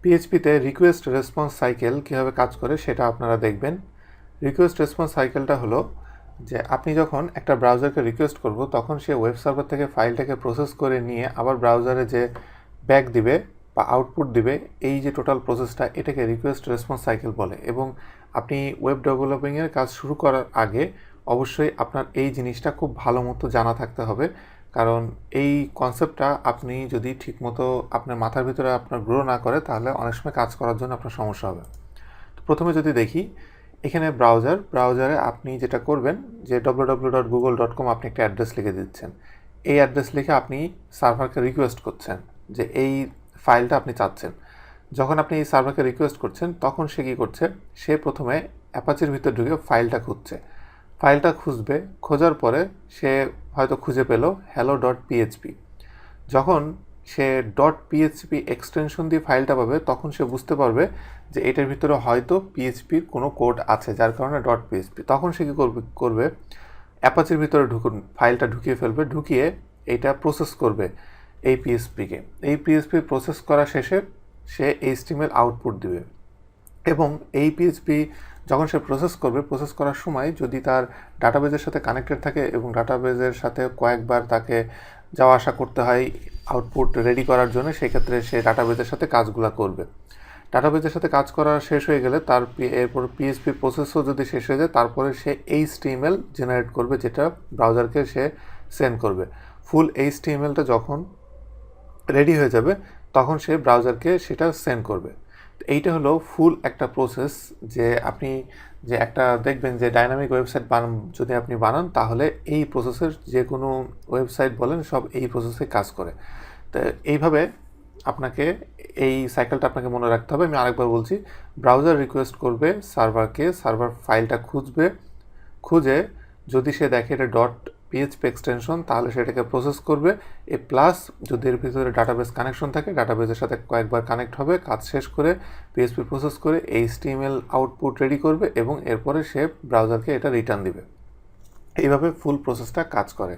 পিএইচপিতে request response cycle কীভাবে কাজ করে সেটা আপনারা দেখবেন। রিকোয়েস্ট রেসপন্স সাইকেলটা হলো যে আপনি যখন একটা ব্রাউজারকে রিকোয়েস্ট করব তখন সে ওয়েব সার্ভার থেকে ফাইলটাকে প্রসেস করে নিয়ে আবার ব্রাউজারে যে ব্যাক দিবে বা আউটপুট দিবে, এই যে টোটাল প্রসেসটা, এটাকে রিকোয়েস্ট রেসপন্স সাইকেল বলে। এবং আপনি ওয়েব ডেভেলপিংয়ের কাজ শুরু করার আগে অবশ্যই আপনার এই জিনিসটা খুব ভালো মতো জানা থাকতে হবে, কারণ এই কনসেপ্টটা আপনি যদি ঠিকমতো আপনার মাথার ভিতরে আপনার গ্রো না করে তাহলে অনেক সময় কাজ করার জন্য আপনার সমস্যা হবে। তো প্রথমে যদি দেখি, এখানে ব্রাউজারে আপনি যেটা করবেন যে www.google.com আপনি একটা অ্যাড্রেস লিখে দিচ্ছেন। এই অ্যাড্রেস লিখে আপনি সার্ভারকে রিকোয়েস্ট করছেন যে এই ফাইলটা আপনি চাচ্ছেন। যখন আপনি এই সার্ভারকে রিকোয়েস্ট করছেন তখন সে কী করছে, সে প্রথমে অ্যাপাচির ভিতর ঢুকে ফাইলটা খুঁজছে। ফাইলটা খুঁজবে, খোঁজার পরে সে হয়তো খুঁজে পেল hello.php। যখন সে .php এক্সটেনশন দিয়ে ফাইলটা পাবে তখন সে বুঝতে পারবে যে এটার ভিতরে হয়তো পিএইচপির কোনো কোড আছে, যার কারণে .php। তখন সে কী করবে অ্যাপাচির ভিতরে ফাইলটা ঢুকিয়ে ফেলবে, ঢুকিয়ে এইটা প্রসেস করবে এই পিএইচপিকে। এই পিএইচপি প্রসেস করা শেষে সে HTML আউটপুট দিবে। এবং এই পিএইচপি যখন সে প্রসেস করবে, প্রসেস করার সময় যদি তার ডাটাবেজের সাথে কানেক্টেড থাকে এবং ডাটাবেজের সাথে কয়েকবার তাকে যাওয়া আসা করতে হয় আউটপুট রেডি করার জন্য, সেক্ষেত্রে সে ডাটাবেজের সাথে কাজগুলো করবে। ডাটাবেজের সাথে কাজ করা শেষ হয়ে গেলে এরপর পিএইচপি প্রসেসও যদি শেষ হয়ে যায়, তারপরে সে HTML জেনারেট করবে, যেটা ব্রাউজারকে সে সেন্ড করবে। ফুল HTMLটা যখন রেডি হয়ে যাবে তখন সে ব্রাউজারকে সেটা সেন্ড করবে। এইটা হলো ফুল একটা প্রসেস। যে আপনি যে একটা দেখবেন যে ডাইনামিক ওয়েবসাইট যদি আপনি বানান তাহলে এই প্রসেসের যে কোনো ওয়েবসাইট বলেন সব এই প্রসেসে কাজ করে। তো এইভাবে আপনাকে এই সাইকেলটা আপনাকে মনে রাখতে হবে। আমি আরেকবার বলছি, ব্রাউজার রিকোয়েস্ট করবে সার্ভারকে, সার্ভার ফাইলটা খুঁজবে, খুঁজে যদি সে দেখে এটা .php এক্সটেনশন তাহলে সেটাকে প্রসেস করবে। প্লাস যদি এর ভিতরে ডাটাবেস কানেকশন থাকে, ডাটাবেসের সাথে কয়েকবার কানেক্ট হবে, কাজ শেষ করে পিএইচপি প্রসেস করে HTML আউটপুট রেডি করবে এবং এরপরে সে ব্রাউজারকে এটা রিটার্ন দিবে। এইভাবে ফুল প্রসেসটা কাজ করে।